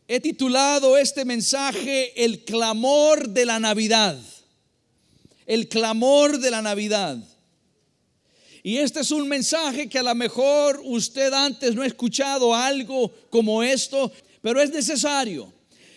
He titulado este mensaje El clamor de la Navidad. El clamor de la Navidad. Y este es un mensaje que a lo mejor usted antes no ha escuchado algo como esto, pero es necesario.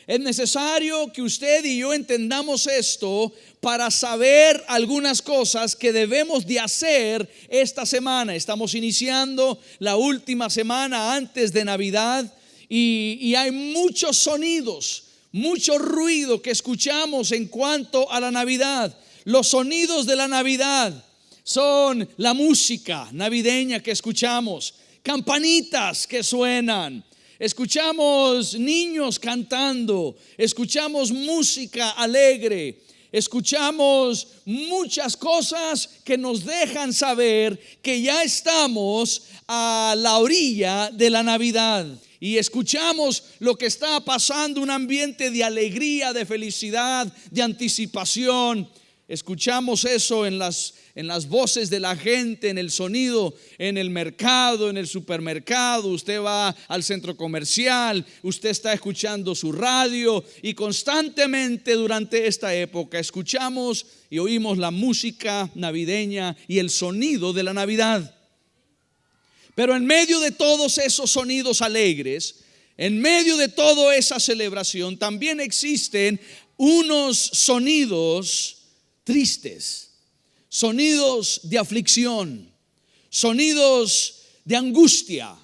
Es necesario que usted y yo entendamos esto para saber algunas cosas que debemos de hacer esta semana. Estamos iniciando la última semana antes de Navidad y hay muchos sonidos, mucho ruido que escuchamos en cuanto a la Navidad. Los sonidos de la Navidad son la música navideña que escuchamos, campanitas que suenan. Escuchamos niños cantando, escuchamos música alegre, escuchamos muchas cosas que nos dejan saber que ya estamos a la orilla de la Navidad. Y escuchamos lo que está pasando, un ambiente de alegría, de felicidad, de anticipación. Escuchamos eso en las voces de la gente, en el sonido, en el mercado, en el supermercado. Usted va al centro comercial, usted está escuchando su radio y constantemente durante esta época escuchamos y oímos la música navideña y el sonido de la Navidad. Pero en medio de todos esos sonidos alegres, en medio de toda esa celebración, también existen unos sonidos tristes, sonidos de aflicción, sonidos de angustia.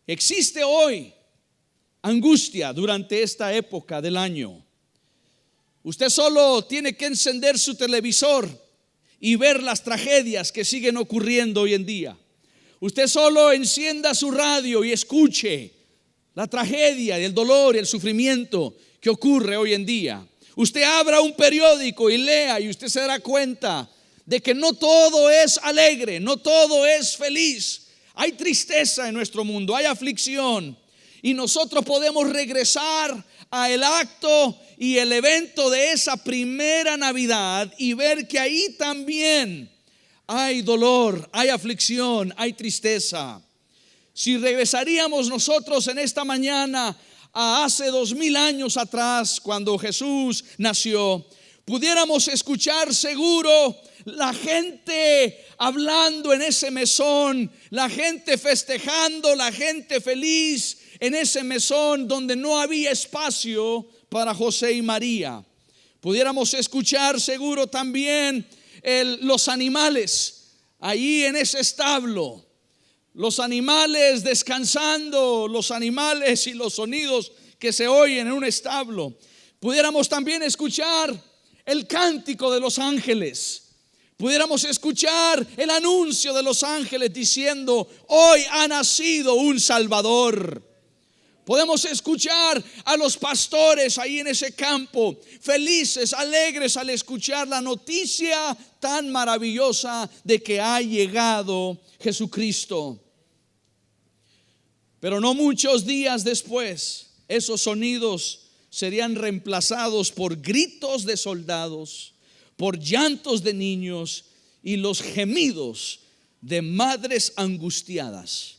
Existe hoy angustia durante esta época del año. Usted solo tiene que encender su televisor y ver las tragedias que siguen ocurriendo hoy en día. Usted solo encienda su radio y escuche la tragedia, el dolor y el sufrimiento que ocurre hoy en día. Usted abra un periódico y lea y usted se dará cuenta de que no todo es alegre, no todo es feliz. Hay tristeza en nuestro mundo, hay aflicción. Y nosotros podemos regresar al acto y el evento de esa primera Navidad y ver que ahí también hay dolor, hay aflicción, hay tristeza. Si regresaríamos nosotros en esta mañana a hace 2000 años atrás, cuando Jesús nació, pudiéramos escuchar seguro la gente hablando en ese mesón, la gente festejando, la gente feliz en ese mesón donde no había espacio para José y María. Pudiéramos escuchar seguro también los animales ahí en ese establo, los animales descansando, los animales y los sonidos que se oyen en un establo. Pudiéramos también escuchar el cántico de los ángeles. Pudiéramos escuchar el anuncio de los ángeles diciendo: hoy ha nacido un Salvador. Podemos escuchar a los pastores ahí en ese campo, felices, alegres al escuchar la noticia tan maravillosa de que ha llegado Jesucristo. Pero no muchos días después, esos sonidos serían reemplazados por gritos de soldados, por llantos de niños y los gemidos de madres angustiadas.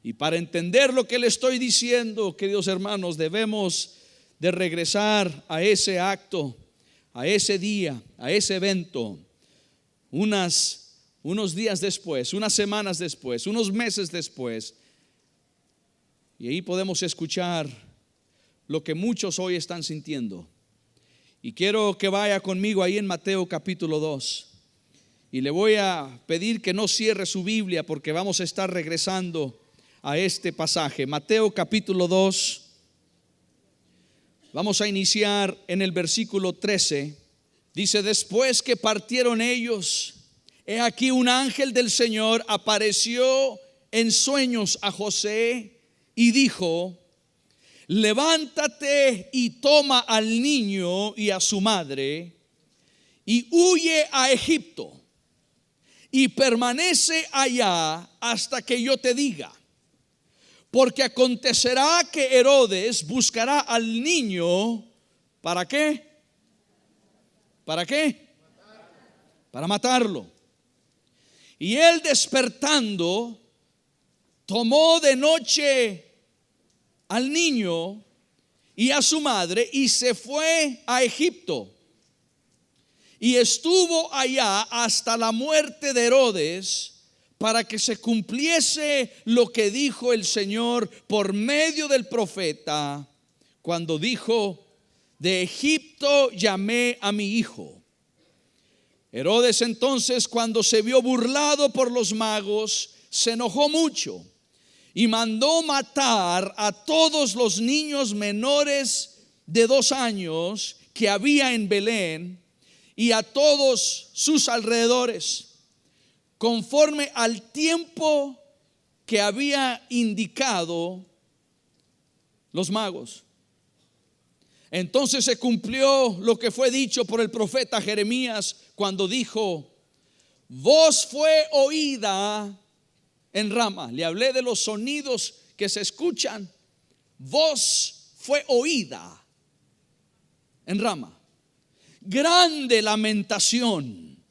Y para entender lo que le estoy diciendo, queridos hermanos, debemos de regresar a ese acto, a ese día, a ese evento, unos días después, unas semanas después, unos meses después. Y ahí podemos escuchar lo que muchos hoy están sintiendo. Y quiero que vaya conmigo ahí en Mateo capítulo 2. Y le voy a pedir que no cierre su Biblia porque vamos a estar regresando a este pasaje. Mateo capítulo 2. Vamos a iniciar en el versículo 13. Dice: después que partieron ellos, he aquí un ángel del Señor apareció en sueños a José y dijo: levántate y toma al niño y a su madre y huye a Egipto y permanece allá hasta que yo te diga. Porque acontecerá que Herodes buscará al niño. ¿Para qué? ¿Para qué? Para matarlo. Y él, despertando, tomó de noche al niño y a su madre y se fue a Egipto. Y estuvo allá hasta la muerte de Herodes, para que se cumpliese lo que dijo el Señor por medio del profeta, cuando dijo: de Egipto llamé a mi hijo. Herodes entonces, cuando se vio burlado por los magos, se enojó mucho y mandó matar a todos los niños menores de 2 años que había en Belén y a todos sus alrededores, conforme al tiempo que había indicado los magos. Entonces se cumplió lo que fue dicho por el profeta Jeremías, cuando dijo: voz fue oída en Rama. Le hablé de los sonidos que se escuchan. Voz fue oída en Rama. Grande lamentación,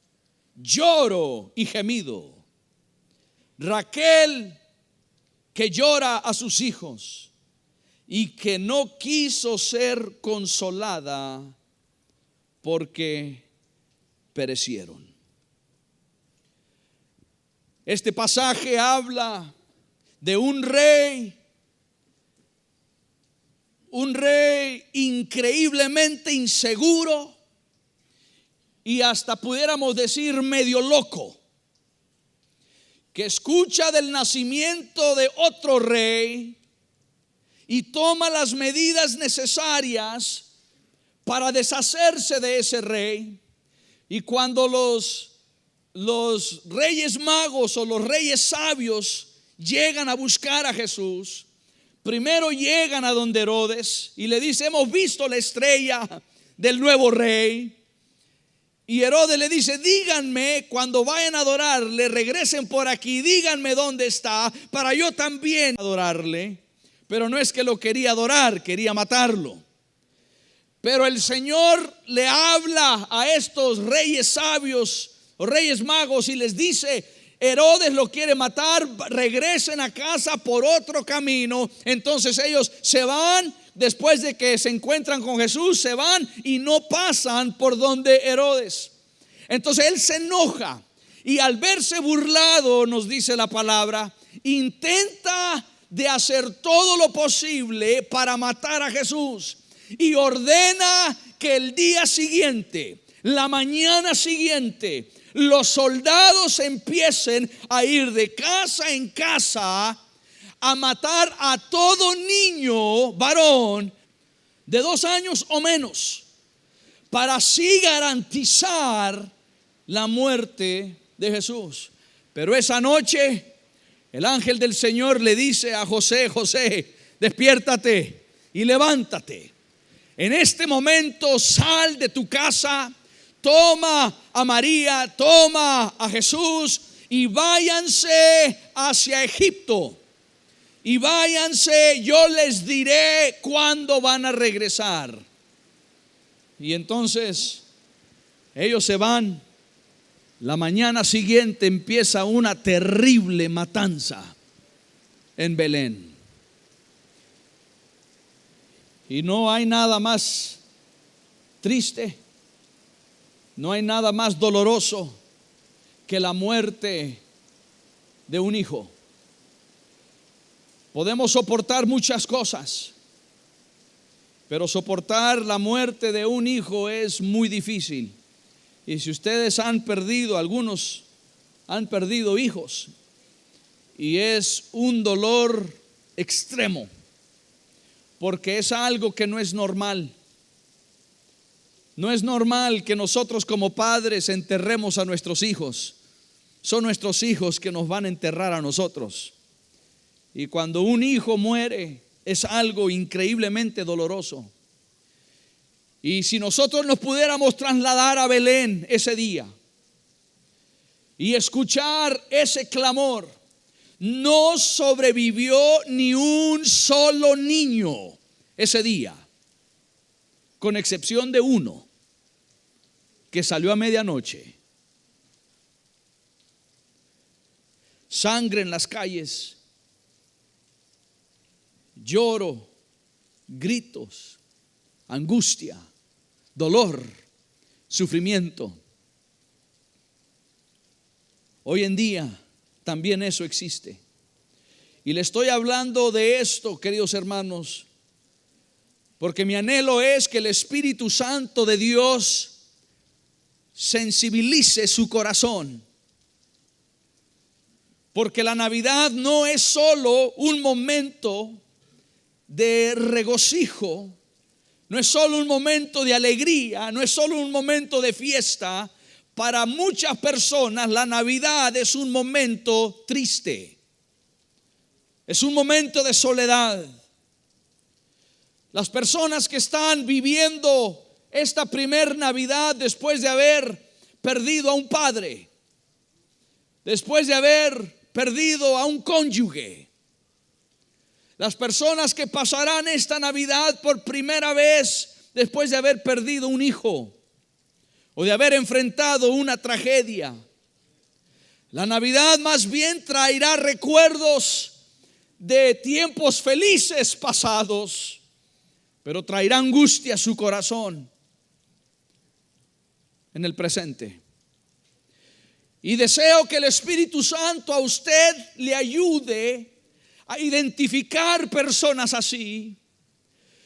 lloro y gemido. Raquel, que llora a sus hijos y que no quiso ser consolada porque perecieron. Este pasaje habla de un rey increíblemente inseguro y hasta pudiéramos decir medio loco, que escucha del nacimiento de otro rey y toma las medidas necesarias para deshacerse de ese rey. Y cuando los reyes magos o los reyes sabios llegan a buscar a Jesús, primero llegan a donde Herodes y le dice: hemos visto la estrella del nuevo rey. Y Herodes le dice: díganme cuando vayan a adorarle, regresen por aquí, díganme dónde está para yo también adorarle. Pero no es que lo quería adorar, quería matarlo. Pero el Señor le habla a estos reyes sabios o reyes magos y les dice: Herodes lo quiere matar, regresen a casa por otro camino. Entonces ellos se van. Después de que se encuentran con Jesús, se van y no pasan por donde Herodes. Entonces él se enoja y al verse burlado, nos dice la palabra, intenta de hacer todo lo posible para matar a Jesús y ordena que el día siguiente, la mañana siguiente, los soldados empiecen a ir de casa en casa a matar a todo niño varón de 2 años o menos, para así garantizar la muerte de Jesús. Pero esa noche el ángel del Señor le dice a José: José, despiértate y levántate. En este momento sal de tu casa, toma a María, toma a Jesús y váyanse hacia Egipto. Y váyanse, yo les diré cuándo van a regresar. Y entonces ellos se van. La mañana siguiente empieza una terrible matanza en Belén. Y no hay nada más triste, no hay nada más doloroso que la muerte de un hijo. Podemos soportar muchas cosas, pero soportar la muerte de un hijo es muy difícil. Y si ustedes han perdido, algunos han perdido hijos, y es un dolor extremo, porque es algo que no es normal. No es normal que nosotros como padres enterremos a nuestros hijos. Son nuestros hijos que nos van a enterrar a nosotros. Y cuando un hijo muere es algo increíblemente doloroso. Y si nosotros nos pudiéramos trasladar a Belén ese día y escuchar ese clamor, no sobrevivió ni un solo niño ese día, con excepción de uno que salió a medianoche. sangre en las calles, lloro, gritos, angustia, dolor, sufrimiento. Hoy en día también eso existe. Y le estoy hablando de esto, queridos hermanos, porque mi anhelo es que el Espíritu Santo de Dios sensibilice su corazón. Porque la Navidad no es solo un momento de regocijo, no es solo un momento de alegría, no es solo un momento de fiesta. Para muchas personas la Navidad es un momento triste, es un momento de soledad. Las personas que están viviendo esta primer Navidad después de haber perdido a un padre, después de haber perdido a un cónyuge, las personas que pasarán esta Navidad por primera vez después de haber perdido un hijo o de haber enfrentado una tragedia. La Navidad más bien traerá recuerdos de tiempos felices pasados, pero traerá angustia a su corazón en el presente. Y deseo que el Espíritu Santo a usted le ayude a identificar personas así,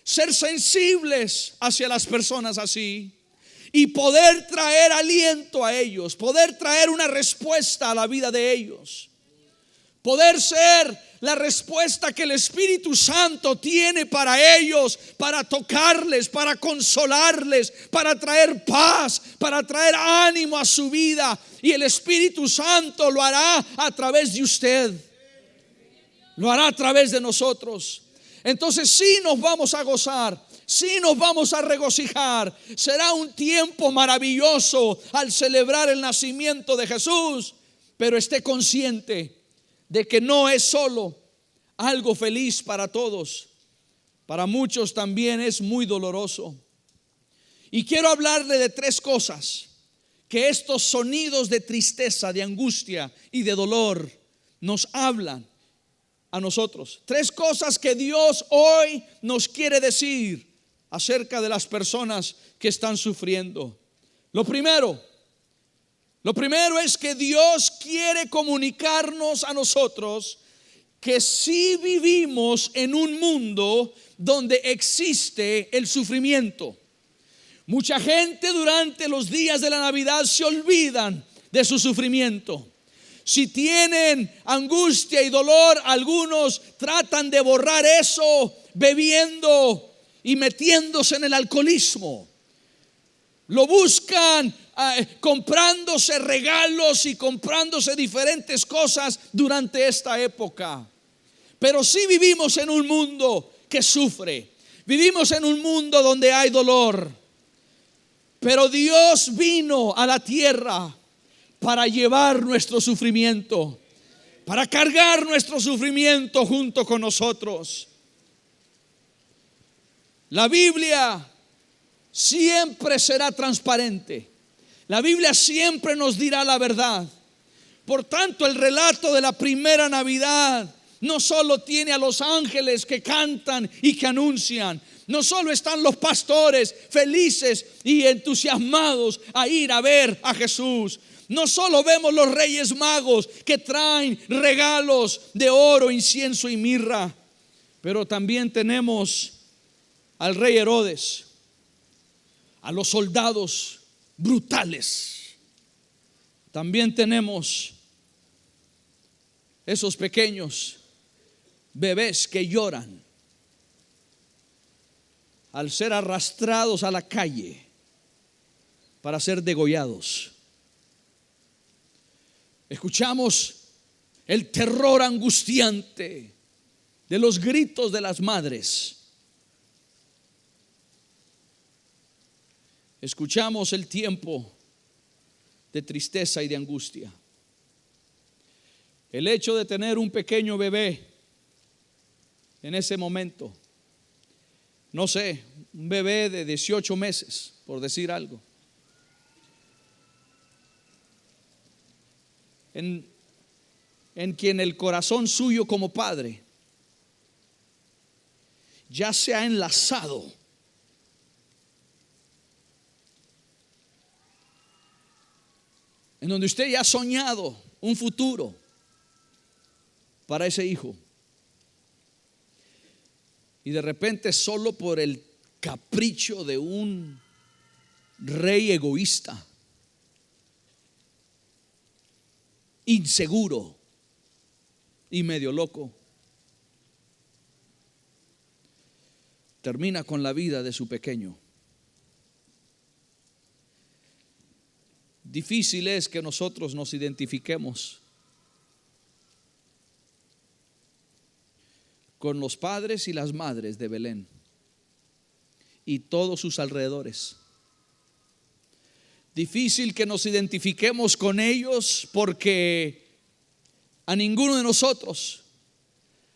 ser sensibles hacia las personas así y poder traer aliento a ellos, poder traer una respuesta a la vida de ellos, poder ser la respuesta que el Espíritu Santo tiene para ellos, para tocarles, para consolarles, para traer paz, para traer ánimo a su vida. Y el Espíritu Santo lo hará a través de usted, lo hará a través de nosotros. Entonces sí nos vamos a gozar, sí nos vamos a regocijar. Será un tiempo maravilloso al celebrar el nacimiento de Jesús, pero esté consciente de que no es solo algo feliz para todos, para muchos también es muy doloroso. Y quiero hablarle de tres cosas que estos sonidos de tristeza, de angustia y de dolor nos hablan a nosotros. Tres cosas que Dios hoy nos quiere decir acerca de las personas que están sufriendo. Lo primero es que Dios quiere comunicarnos a nosotros que sí vivimos en un mundo donde existe el sufrimiento. Mucha gente durante los días de la Navidad se olvidan de su sufrimiento. Si tienen angustia y dolor, algunos tratan de borrar eso bebiendo y metiéndose en el alcoholismo. Lo buscan comprándose regalos y comprándose diferentes cosas durante esta época. Pero sí vivimos en un mundo que sufre. Vivimos en un mundo donde hay dolor. Pero Dios vino a la tierra para llevar nuestro sufrimiento, para cargar nuestro sufrimiento junto con nosotros. La Biblia siempre será transparente. La Biblia siempre nos dirá la verdad. Por tanto, el relato de la primera Navidad no solo tiene a los ángeles que cantan y que anuncian, no solo están los pastores felices y entusiasmados a ir a ver a Jesús, no solo vemos los reyes magos que traen regalos de oro, incienso y mirra, pero también tenemos al rey Herodes, a los soldados brutales. También tenemos esos pequeños bebés que lloran al ser arrastrados a la calle para ser degollados. Escuchamos el terror angustiante de los gritos de las madres. Escuchamos el tiempo de tristeza y de angustia. El hecho de tener un pequeño bebé en ese momento, no sé, un bebé de 18 meses, por decir algo. en quien el corazón suyo como padre ya se ha enlazado en donde usted ya ha soñado un futuro para ese hijo, y de repente, solo por el capricho de un rey egoísta, inseguro y medio loco, termina con la vida de su pequeño. Difícil es que nosotros nos identifiquemos con los padres y las madres de Belén y todos sus alrededores. Difícil que nos identifiquemos con ellos, porque a ninguno de nosotros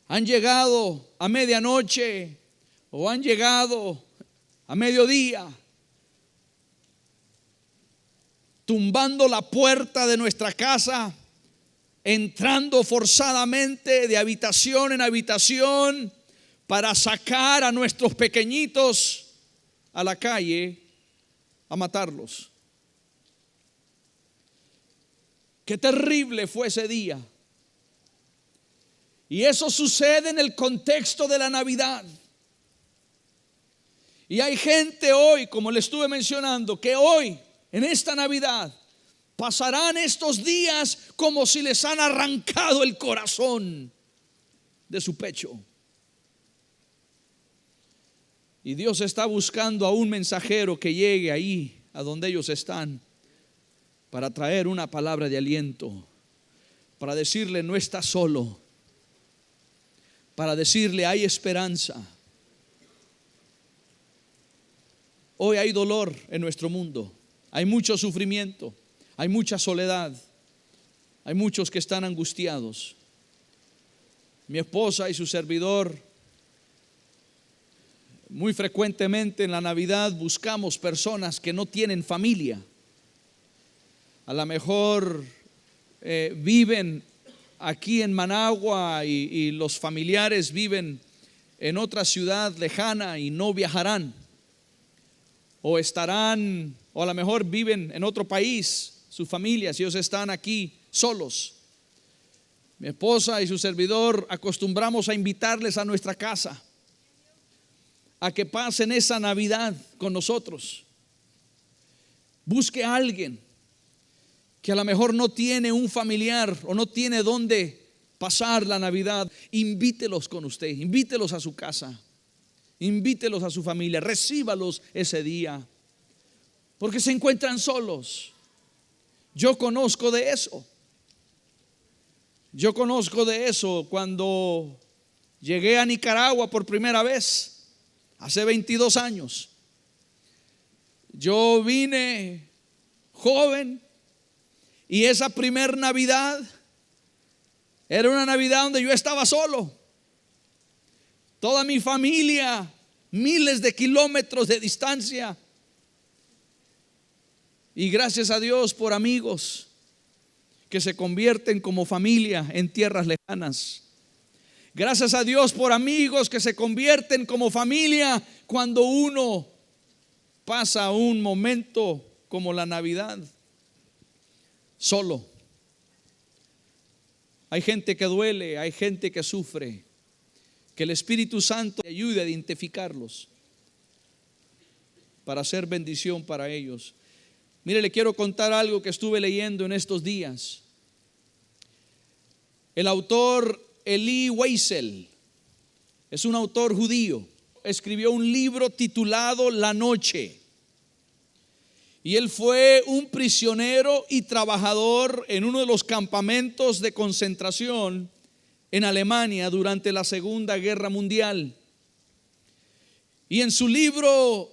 han llegado a medianoche o han llegado a mediodía tumbando la puerta de nuestra casa, entrando forzadamente de habitación en habitación para sacar a nuestros pequeñitos a la calle a matarlos. Qué terrible fue ese día. Y eso sucede en el contexto de la Navidad. Y hay gente hoy, como le estuve mencionando, que hoy, en esta Navidad, pasarán estos días como si les han arrancado el corazón de su pecho. Y Dios está buscando a un mensajero que llegue ahí a donde ellos están, para traer una palabra de aliento, para decirle: no estás solo, para decirle: hay esperanza. Hoy hay dolor en nuestro mundo, hay mucho sufrimiento, hay mucha soledad, hay muchos que están angustiados. Mi esposa y su servidor, muy frecuentemente en la Navidad buscamos personas que no tienen familia. A lo mejor viven aquí en Managua y los familiares viven en otra ciudad lejana y no viajarán, o estarán, o a lo mejor viven en otro país, sus familias, ellos están aquí solos. Mi esposa y su servidor acostumbramos a invitarles a nuestra casa a que pasen esa Navidad con nosotros. Busque a alguien que a lo mejor no tiene un familiar o no tiene dónde pasar la Navidad. Invítelos con usted, invítelos a su casa, invítelos a su familia, recíbalos ese día, porque se encuentran solos. Yo conozco de eso. Yo conozco de eso cuando llegué a Nicaragua por primera vez, hace 22 años. Yo vine joven y esa primer Navidad era una Navidad donde yo estaba solo. Toda mi familia, miles de kilómetros de distancia. Y gracias a Dios por amigos que se convierten como familia en tierras lejanas. Gracias a Dios por amigos que se convierten como familia cuando uno pasa un momento como la Navidad solo. Hay gente que duele, hay gente que sufre. Que el Espíritu Santo te ayude a identificarlos para hacer bendición para ellos. Mire, le quiero contar algo que estuve leyendo en estos días. El autor Elie Wiesel es un autor judío. Escribió un libro titulado La Noche. Y él fue un prisionero y trabajador en uno de los campamentos de concentración en Alemania durante la Segunda Guerra Mundial. Y en su libro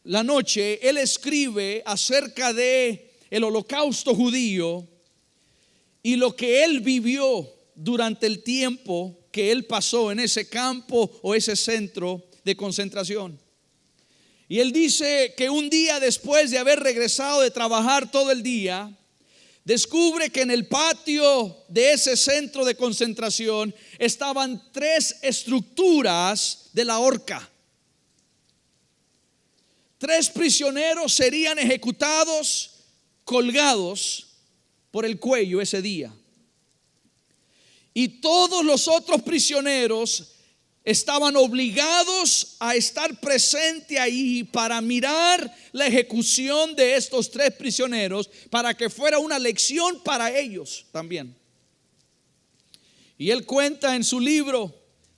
La Noche, él escribe acerca de el holocausto judío y lo que él vivió durante el tiempo que él pasó en ese campo o ese centro de concentración. Y él dice que un día después de haber regresado de trabajar todo el día, descubre que en el patio de ese centro de concentración estaban 3 estructuras de la horca. 3 prisioneros serían ejecutados, colgados por el cuello ese día. Y todos los otros prisioneros estaban obligados a estar presente ahí para mirar la ejecución de estos 3 prisioneros, para que fuera una lección para ellos también. Y él cuenta en su libro,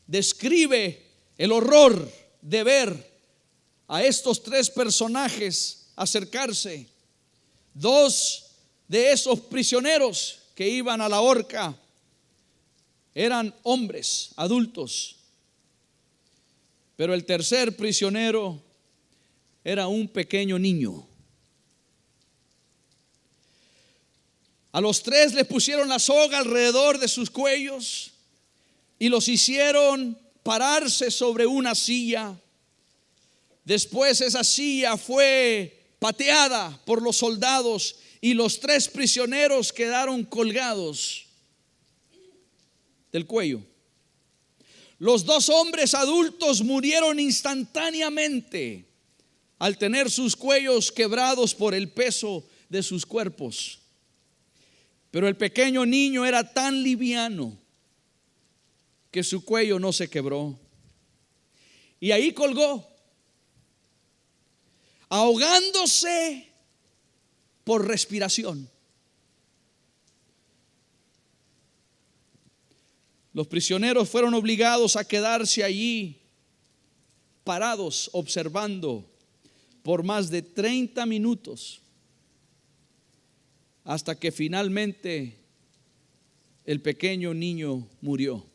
describe el horror de ver a estos 3 personajes acercarse. 2 de esos prisioneros que iban a la horca eran hombres adultos, pero el tercer prisionero era un pequeño niño. A los 3 les pusieron la soga alrededor de sus cuellos y los hicieron pararse sobre una silla. Después esa silla fue pateada por los soldados y los 3 prisioneros quedaron colgados del cuello. Los 2 hombres adultos murieron instantáneamente al tener sus cuellos quebrados por el peso de sus cuerpos. Pero el pequeño niño era tan liviano que su cuello no se quebró. Y ahí colgó, ahogándose por respiración. Los prisioneros fueron obligados a quedarse allí parados observando por más de 30 minutos hasta que finalmente el pequeño niño murió.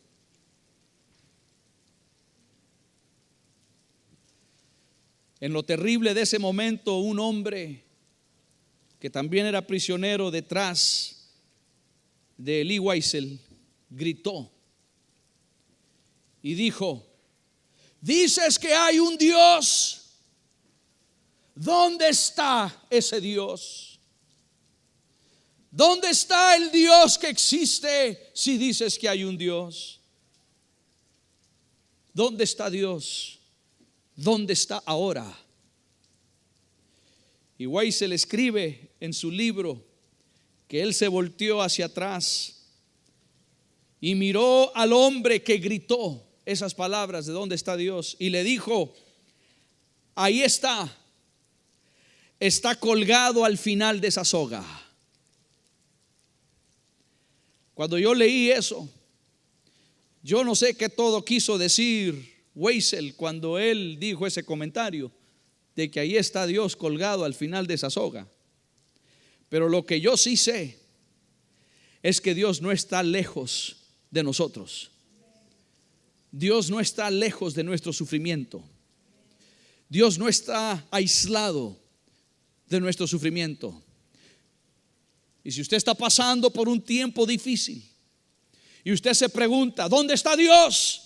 En lo terrible de ese momento, un hombre que también era prisionero detrás de Elie Wiesel gritó y dijo: dices que hay un Dios. ¿Dónde está ese Dios? ¿Dónde está el Dios que existe si dices que hay un Dios? ¿Dónde está Dios? ¿Dónde está ahora? Y Wiesel escribe en su libro que él se volteó hacia atrás y miró al hombre que gritó esas palabras de ¿dónde está Dios? Y le dijo: ahí está colgado al final de esa soga. Cuando yo leí eso, yo no sé qué todo quiso decir Wiesel cuando él dijo ese comentario de que ahí está Dios colgado al final de esa soga. Pero lo que yo sí sé es que Dios no está lejos de nosotros. Dios no está lejos de nuestro sufrimiento. Dios no está aislado de nuestro sufrimiento. Y si usted está pasando por un tiempo difícil y usted se pregunta: ¿dónde está Dios?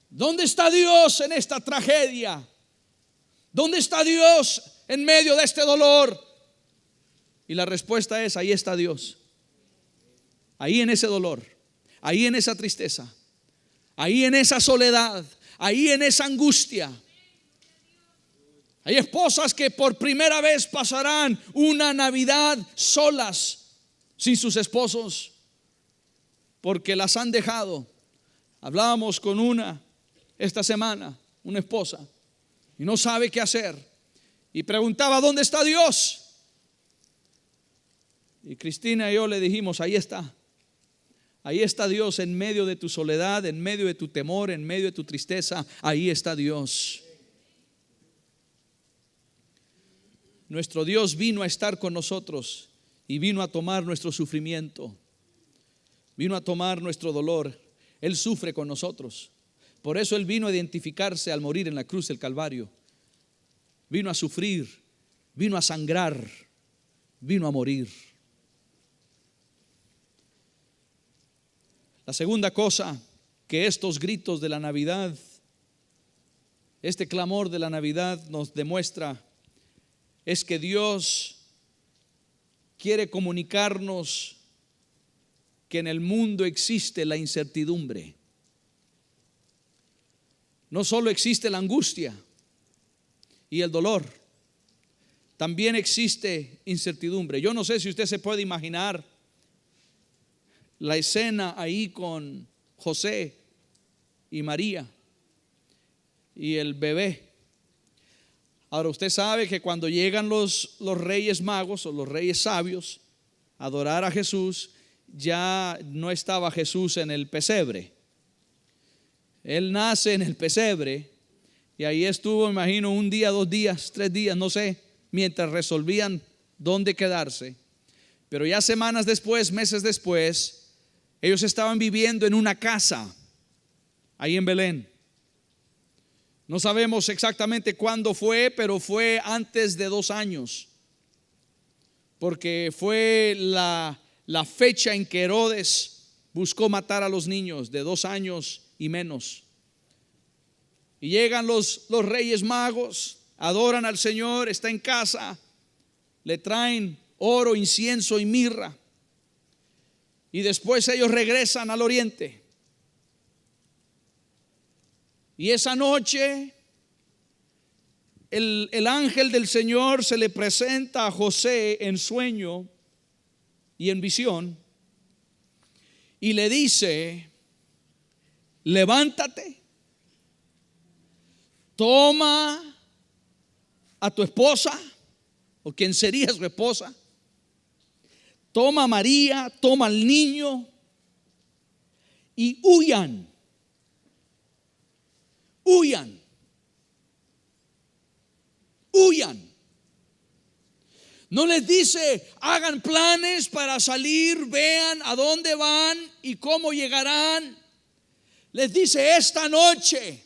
¿Dónde está Dios en esta tragedia? ¿Dónde está Dios en medio de este dolor? Y la respuesta es: ahí está Dios. Ahí en ese dolor, ahí en esa tristeza, ahí en esa soledad, ahí en esa angustia. Hay esposas que por primera vez pasarán una Navidad solas, sin sus esposos, porque las han dejado. Hablábamos con una esta semana, una esposa, y no sabe qué hacer, y preguntaba: ¿dónde está Dios? Y Cristina y yo le dijimos: ahí está. Ahí está Dios en medio de tu soledad, en medio de tu temor, en medio de tu tristeza. Ahí está Dios. Nuestro Dios vino a estar con nosotros y vino a tomar nuestro sufrimiento, vino a tomar nuestro dolor. Él sufre con nosotros. Por eso Él vino a identificarse al morir en la cruz del Calvario. Vino a sufrir, vino a sangrar, vino a morir. La segunda cosa que estos gritos de la Navidad, este clamor de la Navidad nos demuestra, es que Dios quiere comunicarnos que en el mundo existe la incertidumbre. No solo existe la angustia y el dolor, también existe incertidumbre. Yo no sé si usted se puede imaginar la escena ahí con José y María y el bebé. Ahora usted sabe que cuando llegan los reyes magos o los reyes sabios a adorar a Jesús, ya no estaba Jesús en el pesebre. Él nace en el pesebre y ahí estuvo, imagino, un día, 2 días, 3 días, no sé, mientras resolvían dónde quedarse. Pero ya semanas después, meses después, ellos estaban viviendo en una casa ahí en Belén. No sabemos exactamente cuándo fue, pero fue antes de 2 años, porque fue la fecha en que Herodes buscó matar a los niños de 2 años y menos. Y llegan los reyes magos, adoran al Señor, está en casa, le traen oro, incienso y mirra, y después ellos regresan al oriente. Y esa noche el ángel del Señor se le presenta a José en sueño y en visión y le dice: levántate, toma a tu esposa o quien sería su esposa, toma a María, toma al niño y huyan. No les dice hagan planes para salir, vean a dónde van y cómo llegarán. Les dice: esta noche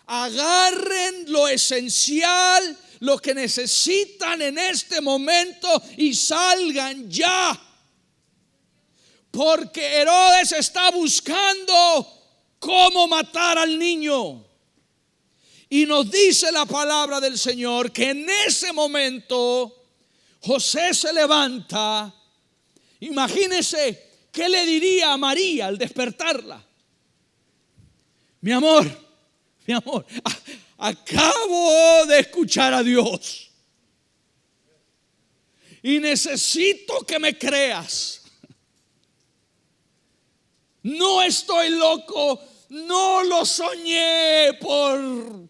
agarren lo esencial, lo que necesitan en este momento y salgan ya, porque Herodes está buscando cómo matar al niño. Y nos dice la palabra del Señor que en ese momento José se levanta. Imagínese qué le diría a María al despertarla: mi amor, acabo de escuchar a Dios y necesito que me creas. No estoy loco, no lo soñé por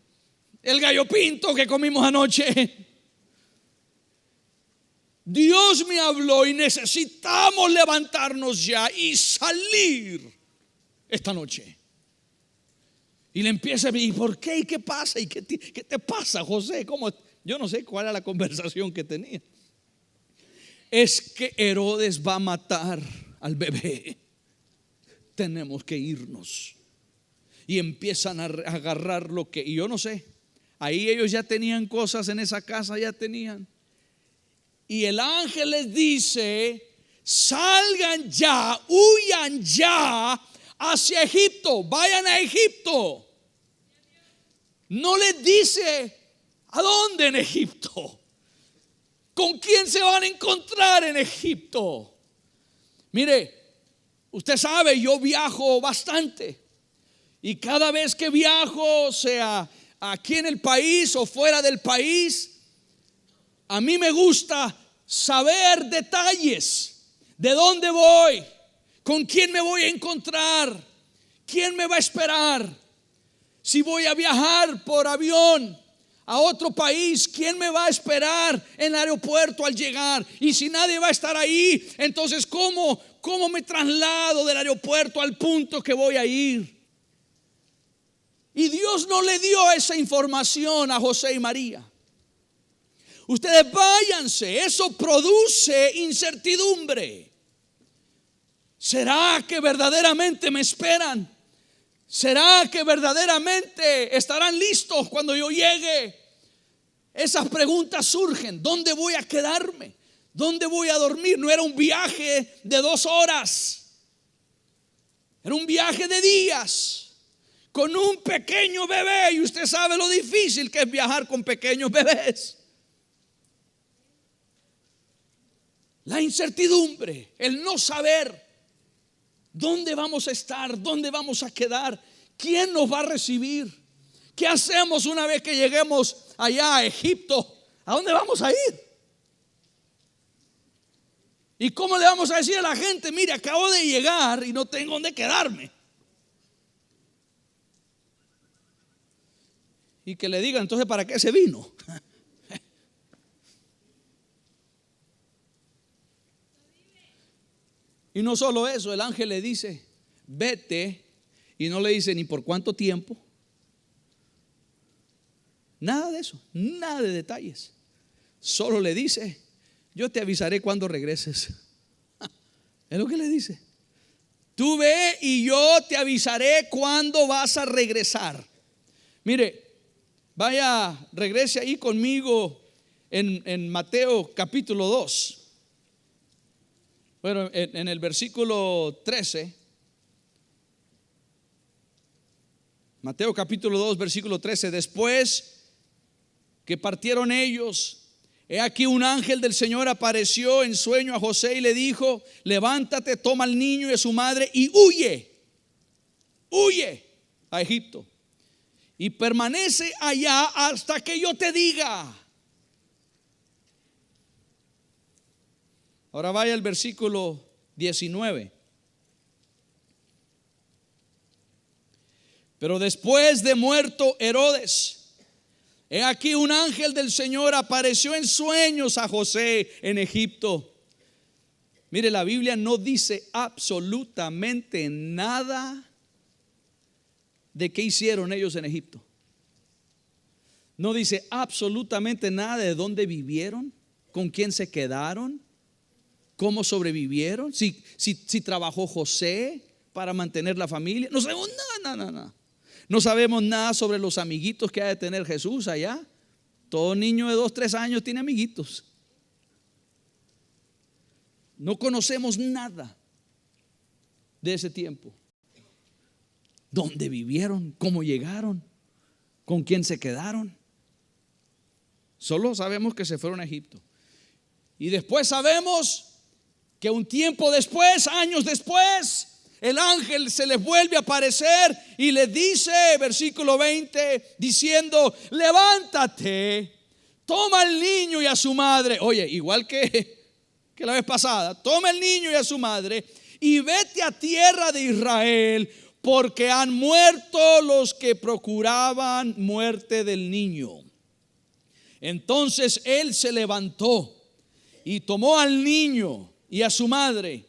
el gallo pinto que comimos anoche. Dios me habló y necesitamos levantarnos ya y salir esta noche. Y le empieza a decir: ¿y por qué? ¿Y qué pasa? ¿Y qué te pasa, José? ¿Cómo? Yo no sé cuál era la conversación que tenía. Es que Herodes va a matar al bebé. Tenemos que irnos. Y empiezan a agarrar lo que, y yo no sé, ahí ellos ya tenían cosas en esa casa, ya tenían. Y el ángel les dice: salgan ya, huyan ya hacia Egipto, vayan a Egipto. No les dice a dónde en Egipto, con quién se van a encontrar en Egipto. Mire, usted sabe, yo viajo bastante y cada vez que viajo, sea aquí en el país o fuera del país, a mí me gusta saber detalles de dónde voy, con quién me voy a encontrar, quién me va a esperar. Si voy a viajar por avión a otro país, ¿quién me va a esperar en el aeropuerto al llegar? Y si nadie va a estar ahí, entonces ¿cómo me traslado del aeropuerto al punto que voy a ir? Y Dios no le dio esa información a José y María. Ustedes váyanse, eso produce incertidumbre. ¿Será que verdaderamente me esperan? ¿Será que verdaderamente estarán listos cuando yo llegue? Esas preguntas surgen. ¿Dónde voy a quedarme? ¿Dónde voy a dormir? No era un viaje de 2 horas, era un viaje de días con un pequeño bebé. Y usted sabe lo difícil que es viajar con pequeños bebés. La incertidumbre, el no saber dónde vamos a estar, dónde vamos a quedar, quién nos va a recibir, qué hacemos una vez que lleguemos allá a Egipto, a dónde vamos a ir. ¿Y cómo le vamos a decir a la gente: mire, acabo de llegar y no tengo dónde quedarme? Y que le digan: entonces, ¿para qué se vino? Y no solo eso, el ángel le dice: vete, y no le dice ni por cuánto tiempo. Nada de eso, nada de detalles. Solo le dice: yo te avisaré cuando regreses. Es lo que le dice. Tú ve y yo te avisaré cuando vas a regresar. Mire, vaya, regrese ahí conmigo en Mateo capítulo 2. Bueno, en el versículo 13. Mateo capítulo 2, versículo 13. Después que partieron ellos, he aquí un ángel del Señor apareció en sueño a José y le dijo: levántate, toma al niño y a su madre y huye a Egipto y permanece allá hasta que yo te diga. Ahora vaya al versículo 19. Pero después de muerto Herodes, he aquí un ángel del Señor apareció en sueños a José en Egipto. Mire, la Biblia no dice absolutamente nada de qué hicieron ellos en Egipto. No dice absolutamente nada de dónde vivieron, con quién se quedaron, cómo sobrevivieron, si trabajó José para mantener la familia. No sabemos nada. No sabemos nada sobre los amiguitos que ha de tener Jesús allá. Todo niño de 2, 3 años tiene amiguitos. No conocemos nada de ese tiempo. ¿Dónde vivieron? ¿Cómo llegaron? ¿Con quién se quedaron? Solo sabemos que se fueron a Egipto. Y después sabemos que un tiempo después, años después, el ángel se les vuelve a aparecer y les dice, versículo 20, diciendo: levántate, toma al niño y a su madre. Oye, igual que la vez pasada, toma el niño y a su madre y vete a tierra de Israel, porque han muerto los que procuraban muerte del niño. Entonces él se levantó y tomó al niño y a su madre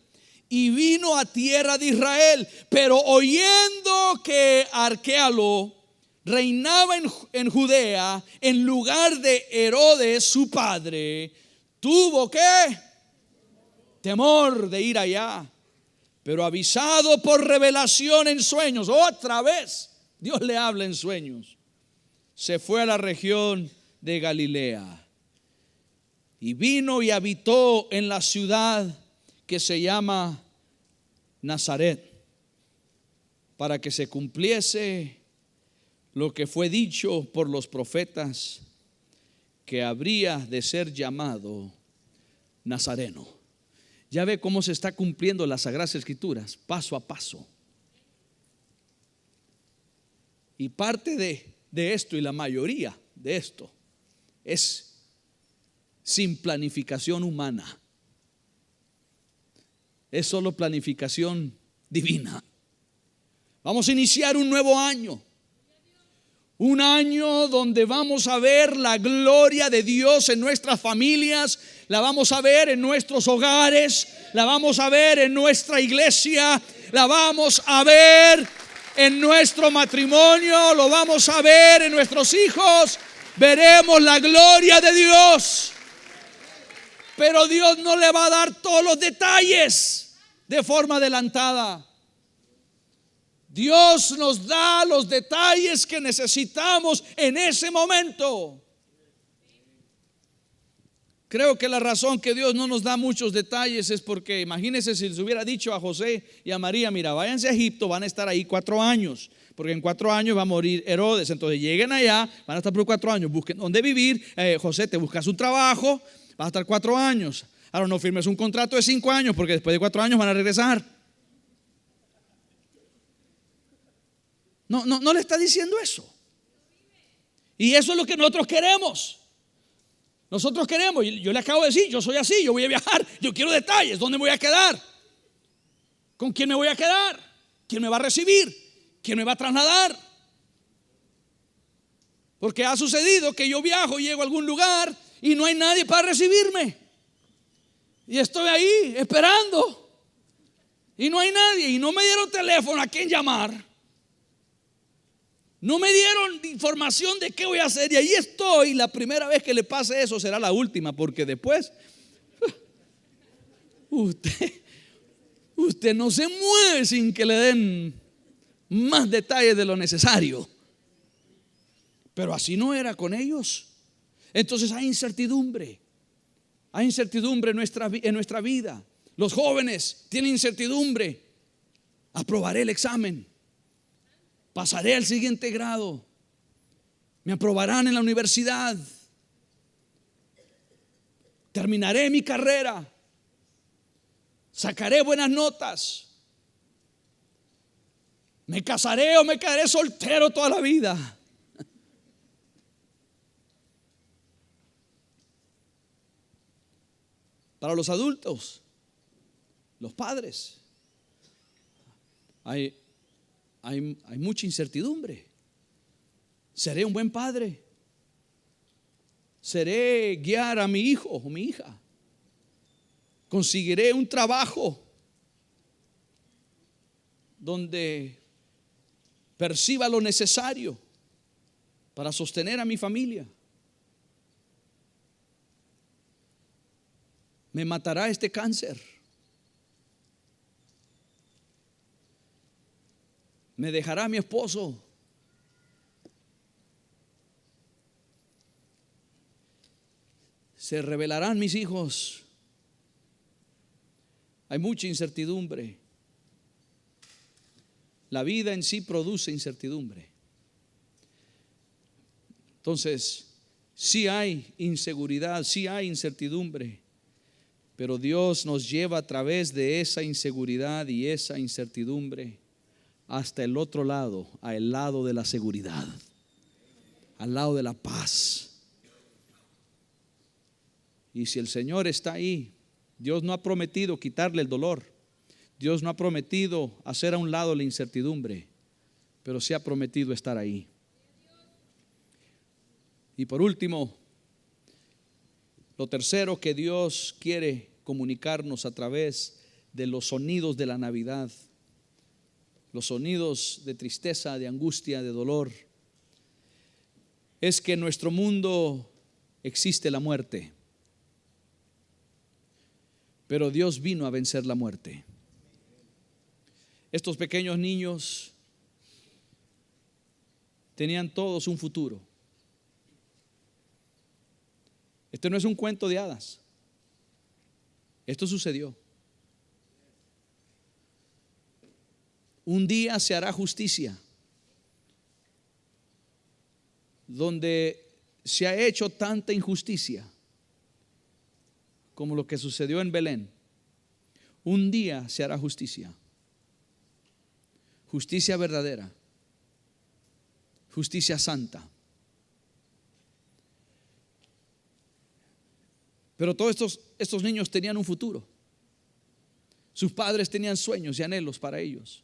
y vino a tierra de Israel. Pero oyendo que Arquelao reinaba en Judea en lugar de Herodes su padre, tuvo ¿qué? Temor de ir allá. Pero avisado por revelación en sueños, otra vez Dios le habla en sueños, se fue a la región de Galilea y vino y habitó en la ciudad que se llama Nazaret, para que se cumpliese lo que fue dicho por los profetas, que habría de ser llamado Nazareno. Ya ve cómo se está cumpliendo las Sagradas Escrituras, paso a paso. Y parte de esto, y la mayoría de esto, es sin planificación humana. Es solo planificación divina. Vamos a iniciar un nuevo año. Un año donde vamos a ver la gloria de Dios en nuestras familias, la vamos a ver en nuestros hogares, la vamos a ver en nuestra iglesia, la vamos a ver en nuestro matrimonio, lo vamos a ver en nuestros hijos. Veremos la gloria de Dios. Pero Dios no le va a dar todos los detalles de forma adelantada. Dios nos da los detalles que necesitamos en ese momento. Creo que la razón que Dios no nos da muchos detalles es porque, imagínense si les hubiera dicho a José y a María: mira, váyanse a Egipto, van a estar ahí 4 años, porque en 4 años va a morir Herodes. Entonces lleguen allá, van a estar por 4 años, busquen dónde vivir. José, te buscas un trabajo, vas a estar 4 años. Ahora no firmes un contrato de 5 años porque después de 4 años van a regresar. No le está diciendo eso. Y eso es lo que nosotros queremos. Nosotros queremos, yo le acabo de decir, yo soy así, yo voy a viajar, yo quiero detalles, ¿dónde me voy a quedar? ¿Con quién me voy a quedar? ¿Quién me va a recibir? ¿Quién me va a trasladar? Porque ha sucedido que yo viajo, llego a algún lugar y no hay nadie para recibirme. Y estoy ahí esperando. Y no hay nadie. Y no me dieron teléfono a quién llamar. No me dieron información de qué voy a hacer. Y ahí estoy. La primera vez que le pase eso será la última. Porque después usted no se mueve sin que le den más detalles de lo necesario. Pero así no era con ellos. Entonces hay incertidumbre. Hay incertidumbre en nuestra vida. Los jóvenes tienen incertidumbre. ¿Aprobaré el examen? ¿Pasaré al siguiente grado? ¿Me aprobarán en la universidad? ¿Terminaré mi carrera? ¿Sacaré buenas notas? ¿Me casaré o me quedaré soltero toda la vida? Para los adultos, los padres, hay mucha incertidumbre. ¿Seré un buen padre? ¿Seré guiar a mi hijo o mi hija? ¿Conseguiré un trabajo donde perciba lo necesario para sostener a mi familia? ¿Me matará este cáncer? ¿Me dejará mi esposo? ¿Se rebelarán mis hijos? Hay mucha incertidumbre. La vida en sí produce incertidumbre. Entonces, sí hay inseguridad, sí hay incertidumbre. Pero Dios nos lleva a través de esa inseguridad y esa incertidumbre hasta el otro lado, al lado de la seguridad, al lado de la paz. Y si el Señor está ahí, Dios no ha prometido quitarle el dolor. Dios no ha prometido hacer a un lado la incertidumbre, pero sí ha prometido estar ahí. Y por último, lo tercero que Dios quiere comunicarnos a través de los sonidos de la Navidad, los sonidos de tristeza, de angustia, de dolor, es que en nuestro mundo existe la muerte, pero Dios vino a vencer la muerte. Estos pequeños niños tenían todos un futuro. Este no es un cuento de hadas. Esto sucedió. Un día se hará justicia donde se ha hecho tanta injusticia como lo que sucedió en Belén. Un día se hará justicia. Justicia verdadera. Justicia santa. Pero todos estos niños tenían un futuro. Sus padres tenían sueños y anhelos para ellos.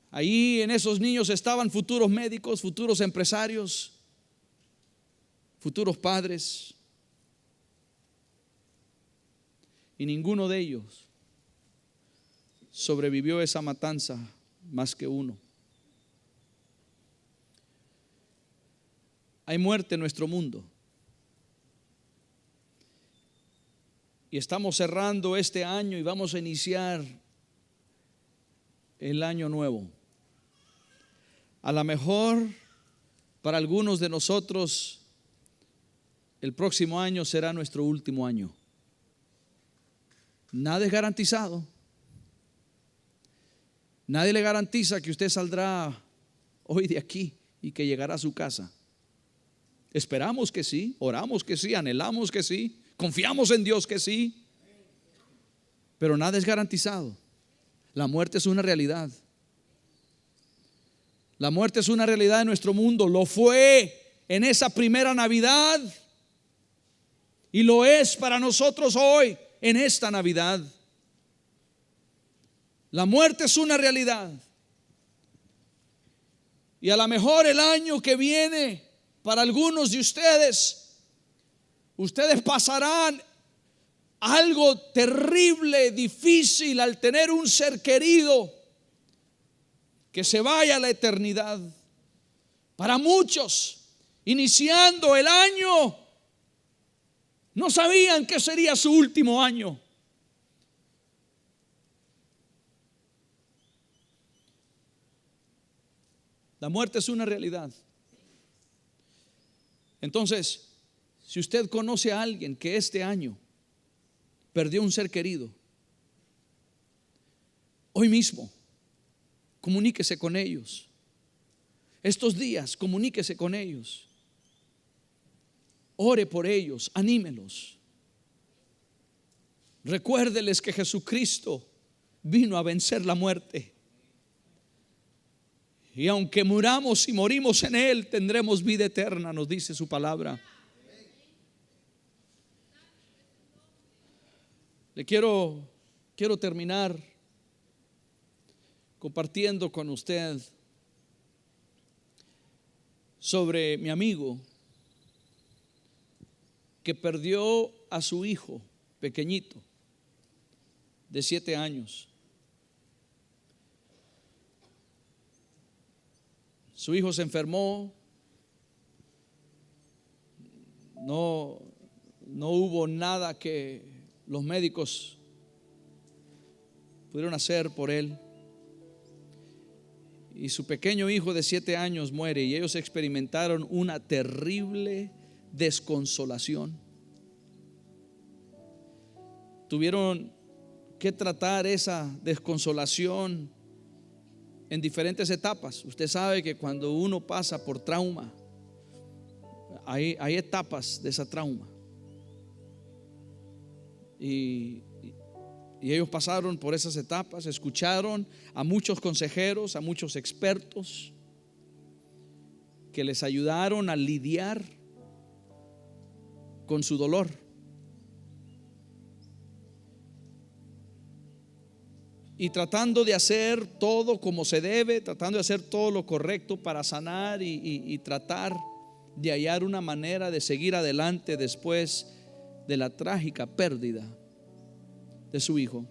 Ahí en esos niños estaban futuros médicos, futuros empresarios, futuros padres. Y ninguno de ellos sobrevivió a esa matanza más que uno. Hay muerte en nuestro mundo. Y estamos cerrando este año y vamos a iniciar el año nuevo. A lo mejor para algunos de nosotros el próximo año será nuestro último año. Nada es garantizado. Nadie le garantiza que usted saldrá hoy de aquí y que llegará a su casa. Esperamos que sí, oramos que sí, anhelamos que sí, confiamos en Dios que sí, pero nada es garantizado. La muerte es una realidad. La muerte es una realidad en nuestro mundo. Lo fue en esa primera Navidad y lo es para nosotros hoy en esta Navidad. La muerte es una realidad. Y a lo mejor el año que viene, para algunos de ustedes pasarán algo terrible, difícil al tener un ser querido que se vaya a la eternidad. Para muchos, iniciando el año, no sabían que sería su último año. La muerte es una realidad. Entonces, si usted conoce a alguien que este año perdió un ser querido, hoy mismo comuníquese con ellos. Estos días comuníquese con ellos. Ore por ellos, anímelos. Recuérdeles que Jesucristo vino a vencer la muerte. Y aunque muramos y morimos en Él, tendremos vida eterna, nos dice su palabra. Le quiero terminar compartiendo con usted sobre mi amigo que perdió a su hijo pequeñito de 7 años. Su hijo se enfermó, no hubo nada que los médicos pudieron hacer por él. Y su pequeño hijo de 7 años muere y ellos experimentaron una terrible desconsolación. Tuvieron que tratar esa desconsolación en diferentes etapas. Usted sabe que cuando uno pasa por trauma, hay etapas de esa trauma. Y ellos pasaron por esas etapas, escucharon a muchos consejeros, a muchos expertos que les ayudaron a lidiar con su dolor. Y tratando de hacer todo como se debe, tratando de hacer todo lo correcto para sanar y tratar de hallar una manera de seguir adelante después de la trágica pérdida de su hijo.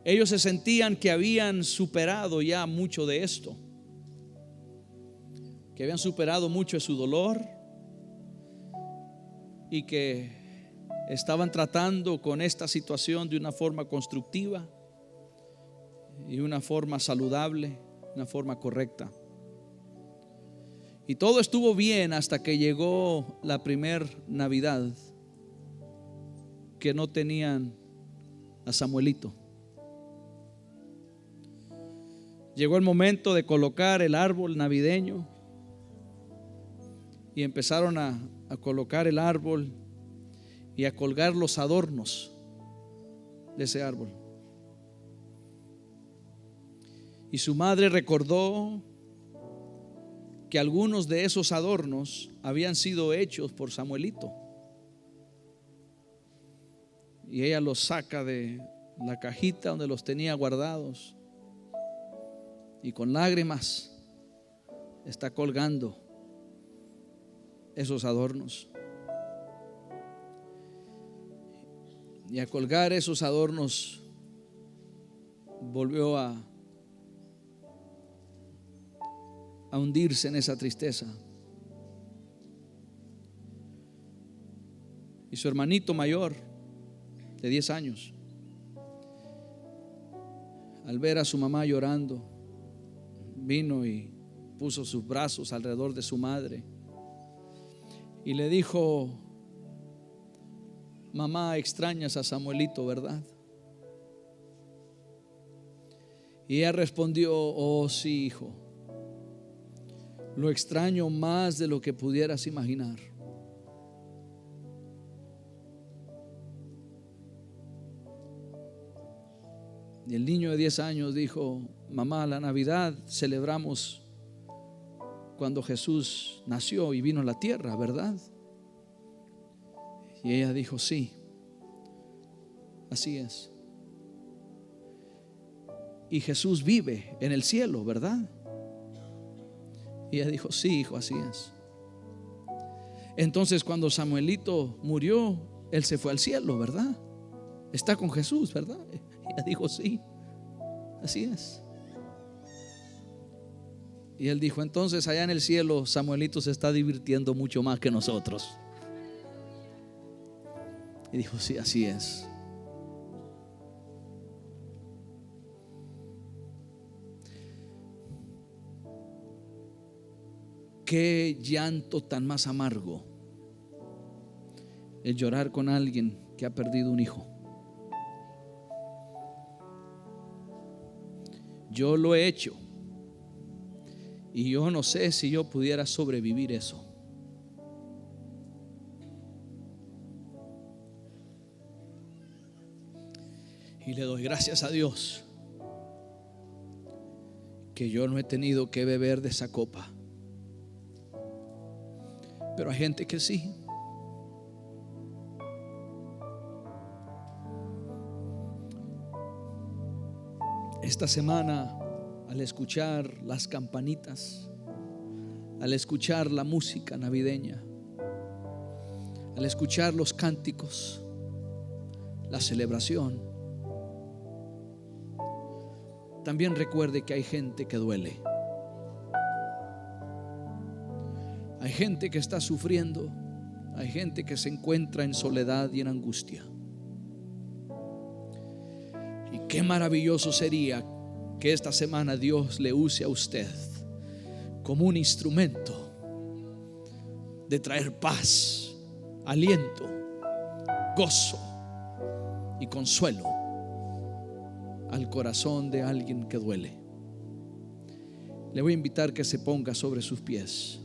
Ellos se sentían que habían superado ya mucho de esto, que habían superado mucho de su dolor y que estaban tratando con esta situación de una forma constructiva y una forma saludable, una forma correcta. Y todo estuvo bien hasta que llegó la primer Navidad que no tenían a Samuelito. Llegó el momento de colocar el árbol navideño y empezaron a colocar el árbol y a colgar los adornos de ese árbol. Y su madre recordó que algunos de esos adornos habían sido hechos por Samuelito. Y ella los saca de la cajita donde los tenía guardados y con lágrimas está colgando esos adornos. Y a colgar esos adornos volvió a hundirse en esa tristeza. Y su hermanito mayor de 10 años, al ver a su mamá llorando, vino y puso sus brazos alrededor de su madre y le dijo: mamá, extrañas a Samuelito, ¿verdad? Y ella respondió: oh sí, hijo, Lo extraño más de lo que pudieras imaginar. Y el niño de 10 años dijo: mamá, la Navidad celebramos cuando Jesús nació y vino a la tierra, ¿verdad? Y ella dijo: sí, así es. Y Jesús vive en el cielo, ¿verdad? Y ella dijo: sí, hijo, así es. Entonces, cuando Samuelito murió, él se fue al cielo, ¿verdad? Está con Jesús, ¿verdad? Y ella dijo: sí, así es. Y él dijo: entonces allá en el cielo Samuelito se está divirtiendo mucho más que nosotros. Y dijo: sí, así es. Qué llanto tan más amargo el llorar con alguien que ha perdido un hijo. Yo lo he hecho y yo no sé si yo pudiera sobrevivir eso. Y le doy gracias a Dios que yo no he tenido que beber de esa copa. Pero hay gente que sí. Esta semana, al escuchar las campanitas, al escuchar la música navideña, al escuchar los cánticos, la celebración, también recuerde que hay gente que duele. Hay gente que está sufriendo. Hay gente que se encuentra en soledad y en angustia. Y qué maravilloso sería que esta semana Dios le use a usted como un instrumento de traer paz, aliento, gozo y consuelo al corazón de alguien que duele. Le voy a invitar que se ponga sobre sus pies.